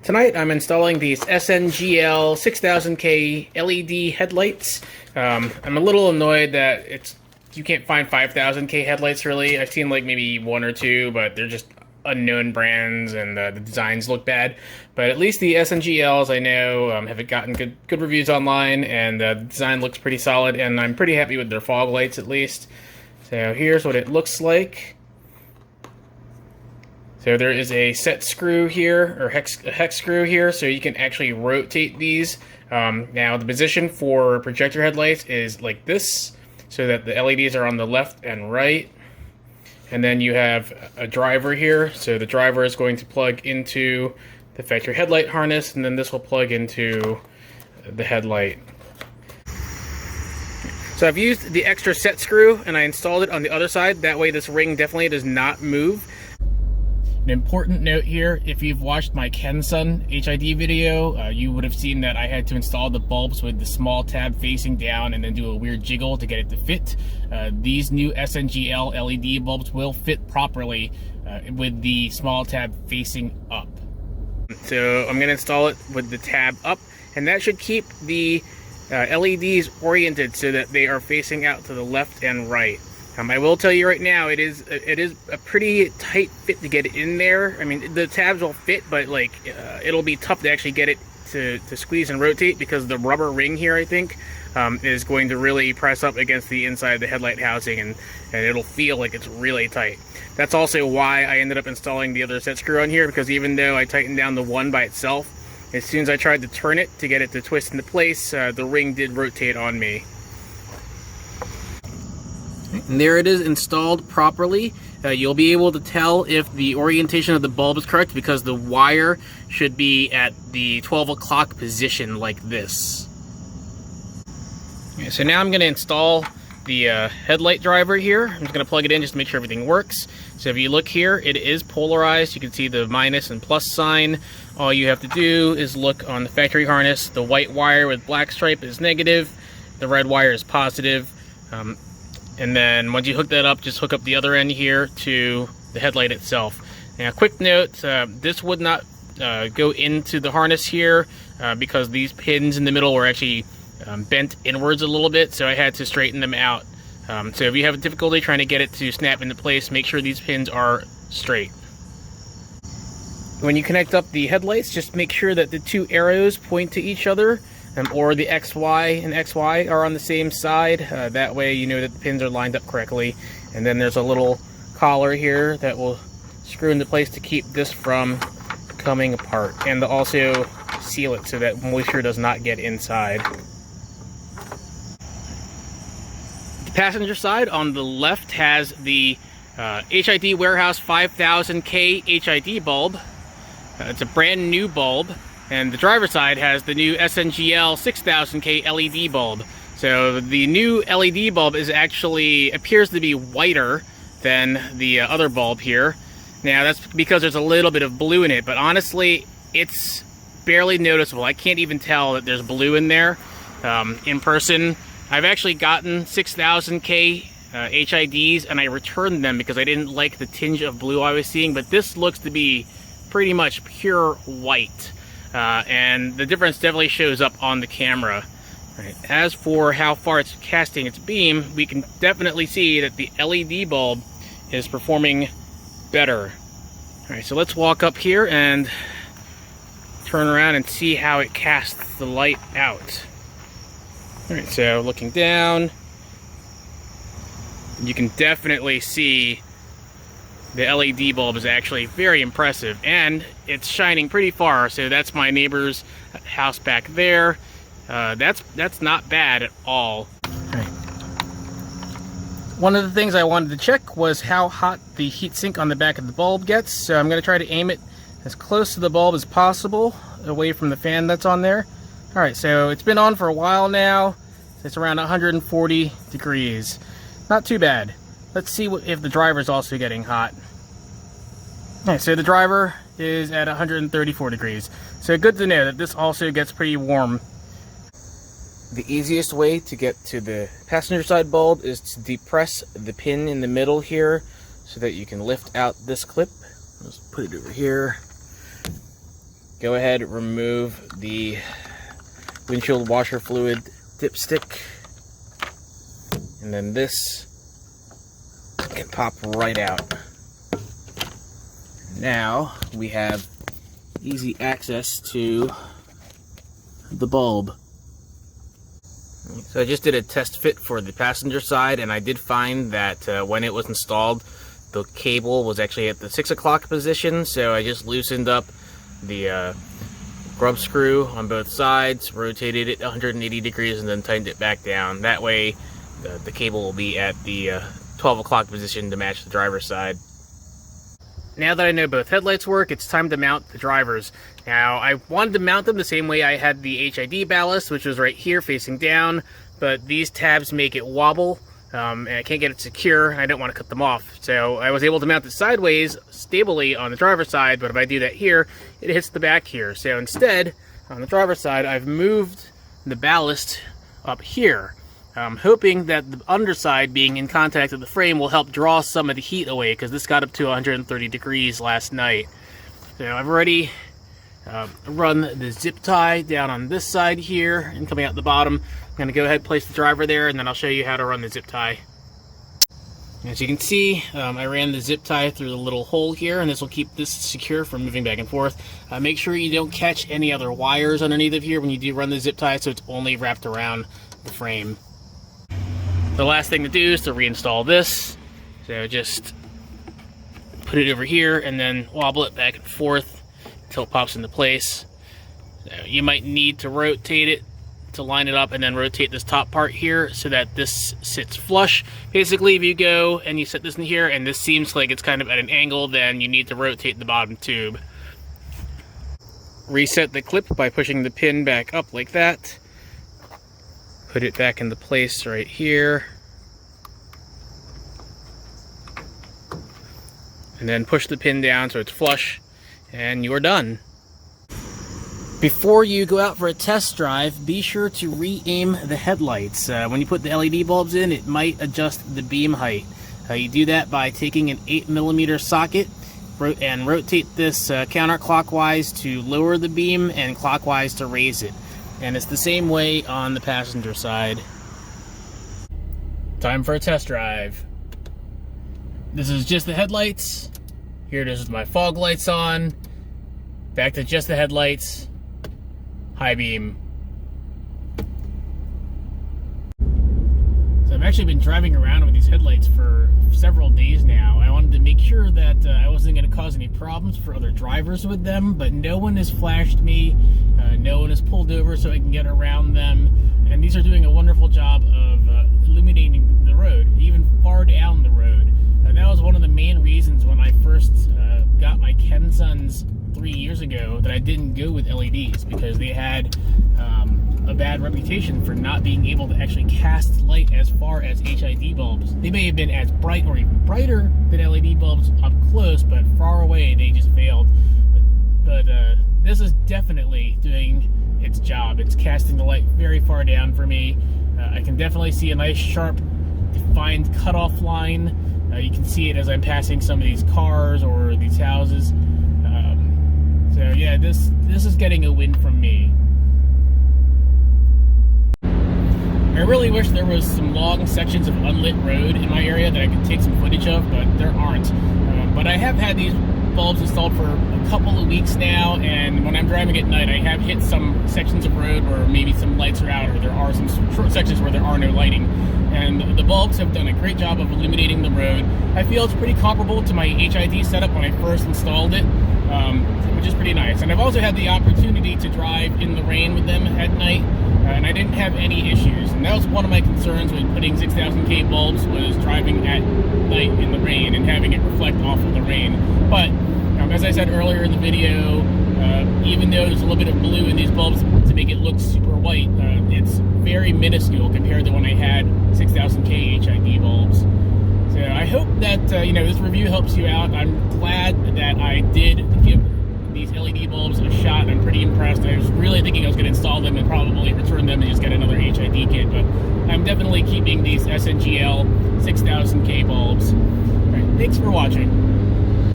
Tonight I'm installing these SNGL 6000K LED headlights. I'm a little annoyed that you can't find 5000K headlights really. I've seen like maybe one or two, but they're just unknown brands and the designs look bad. But at least the SNGLs I know have gotten good reviews online, and the design looks pretty solid, and I'm pretty happy with their fog lights at least. So here's what it looks like. So there is a set screw here, or a hex screw here, so you can actually rotate these. Now the position for projector headlights is like this, so that the LEDs are on the left and right. And then you have a driver here, so the driver is going to plug into the factory headlight harness, and then this will plug into the headlight. So I've used the extra set screw and I installed it on the other side, that way this ring definitely does not move. An important note here, if you've watched my Kensun HID video, you would have seen that I had to install the bulbs with the small tab facing down and then do a weird jiggle to get it to fit. These new SNGL LED bulbs will fit properly with the small tab facing up. So I'm going to install it with the tab up, and that should keep the LEDs oriented so that they are facing out to the left and right. I will tell you right now, it is a pretty tight fit to get it in there. I mean, the tabs will fit, but like it'll be tough to actually get it to squeeze and rotate, because the rubber ring here, I think, is going to really press up against the inside of the headlight housing, and it'll feel like it's really tight. That's also why I ended up installing the other set screw on here, because even though I tightened down the one by itself, as soon as I tried to turn it to get it to twist into place, the ring did rotate on me. And there it is, installed properly. You'll be able to tell if the orientation of the bulb is correct, because the wire should be at the 12 o'clock position like this. Okay, so now I'm going to install the headlight driver here. I'm just going to plug it in just to make sure everything works. So if you look here, it is polarized. You can see the minus and plus sign. All you have to do is look on the factory harness. The white wire with black stripe is negative. The red wire is positive. And then once you hook that up, just hook up the other end here to the headlight itself. Now, quick note, this would not go into the harness here because these pins in the middle were actually bent inwards a little bit, so I had to straighten them out. So if you have difficulty trying to get it to snap into place, make sure these pins are straight. When you connect up the headlights, just make sure that the two arrows point to each other, or the XY and XY are on the same side. That way you know that the pins are lined up correctly. And then there's a little collar here that will screw into place to keep this from coming apart, and to also seal it so that moisture does not get inside. The passenger side on the left has the HID Warehouse 5000K HID bulb. It's a brand new bulb. And the driver's side has the new SNGL 6000K LED bulb. So the new LED bulb appears to be whiter than the other bulb here. Now that's because there's a little bit of blue in it, but honestly, it's barely noticeable. I can't even tell that there's blue in there. In person, I've actually gotten 6000K HIDs, and I returned them because I didn't like the tinge of blue I was seeing, but this looks to be pretty much pure white. And the difference definitely shows up on the camera. Right. As for how far it's casting its beam, we can definitely see that the LED bulb is performing better. Alright, so let's walk up here and turn around and see how it casts the light out. Alright, so looking down, you can definitely see the LED bulb is actually very impressive, and it's shining pretty far. So that's my neighbor's house back there. That's not bad at all. Right. One of the things I wanted to check was how hot the heatsink on the back of the bulb gets. So I'm going to try to aim it as close to the bulb as possible, away from the fan that's on there. All right, so it's been on for a while now. It's around 140 degrees. Not too bad. Let's see if the driver is also getting hot. Okay, so the driver is at 134 degrees. So good to know that this also gets pretty warm. The easiest way to get to the passenger side bulb is to depress the pin in the middle here so that you can lift out this clip. Let's put it over here. go ahead, remove the windshield washer fluid dipstick, and then this can pop right out. Now we have easy access to the bulb. So I just did a test fit for the passenger side, and I did find that when it was installed, the cable was actually at the 6 o'clock position, so I just loosened up the grub screw on both sides, rotated it 180 degrees, and then tightened it back down. That way the cable will be at the 12 o'clock position to match the driver's side. Now that I know both headlights work, it's time to mount the drivers. Now, I wanted to mount them the same way I had the HID ballast, which was right here facing down, but these tabs make it wobble, and I can't get it secure, and I don't want to cut them off. So I was able to mount it sideways, stably on the driver's side, but if I do that here, it hits the back here. So instead, on the driver's side, I've moved the ballast up here. I'm hoping that the underside being in contact with the frame will help draw some of the heat away, because this got up to 130 degrees last night. So I've already run the zip tie down on this side here and coming out the bottom. I'm going to go ahead and place the driver there, and then I'll show you how to run the zip tie. As you can see, I ran the zip tie through the little hole here, and this will keep this secure from moving back and forth. Make sure you don't catch any other wires underneath of here when you do run the zip tie, so it's only wrapped around the frame. The last thing to do is to reinstall this. So just put it over here and then wobble it back and forth until it pops into place. So you might need to rotate it to line it up, and then rotate this top part here so that this sits flush. Basically, if you go and you set this in here and this seems like it's kind of at an angle, then you need to rotate the bottom tube. Reset the clip by pushing the pin back up like that. Put it back into place right here. And then push the pin down so it's flush, and you're done. Before you go out for a test drive, be sure to re-aim the headlights. When you put the LED bulbs in, it might adjust the beam height. You do that by taking an 8mm socket and rotate this counterclockwise to lower the beam and clockwise to raise it. And it's the same way on the passenger side. Time for a test drive. This is just the headlights. Here it is with my fog lights on. Back to just the headlights. High beam. So I've actually been driving around with these headlights for several days now. I wanted to make sure that I wasn't going to cause any problems for other drivers with them, but no one has flashed me. No one has pulled over so I can get around them. And these are doing a wonderful job of illuminating the road, even far down the road. That was one of the main reasons when I first got my Kensuns 3 years ago that I didn't go with LEDs, because they had a bad reputation for not being able to actually cast light as far as HID bulbs. They may have been as bright or even brighter than LED bulbs up close, but far away they just failed. But this is definitely doing its job. It's casting the light very far down for me. I can definitely see a nice sharp defined cutoff line. You can see it as I'm passing some of these cars or these houses. So yeah, this is getting a win from me. I really wish there was some long sections of unlit road in my area that I could take some footage of, but there aren't. But I have had these bulbs installed for a couple of weeks now, and when I'm driving at night, I have hit some sections of road where maybe some lights are out, or there are some short sections where there are no lighting. And the bulbs have done a great job of illuminating the road. I feel it's pretty comparable to my HID setup when I first installed it, which is pretty nice. And I've also had the opportunity to drive in the rain with them at night, and I didn't have any issues. And that was one of my concerns with putting 6000K bulbs, was driving at night in the rain and having it reflect off of the rain. But as I said earlier in the video, even though there's a little bit of blue in these bulbs to make it look super white, it's very minuscule compared to when I had 6000K HID bulbs. So I hope that this review helps you out. I'm glad that I did give these LED bulbs a shot. I'm pretty impressed. I was really thinking I was going to install them and probably return them and just get another HID kit, but I'm definitely keeping these SNGL 6000K bulbs. All right, thanks for watching.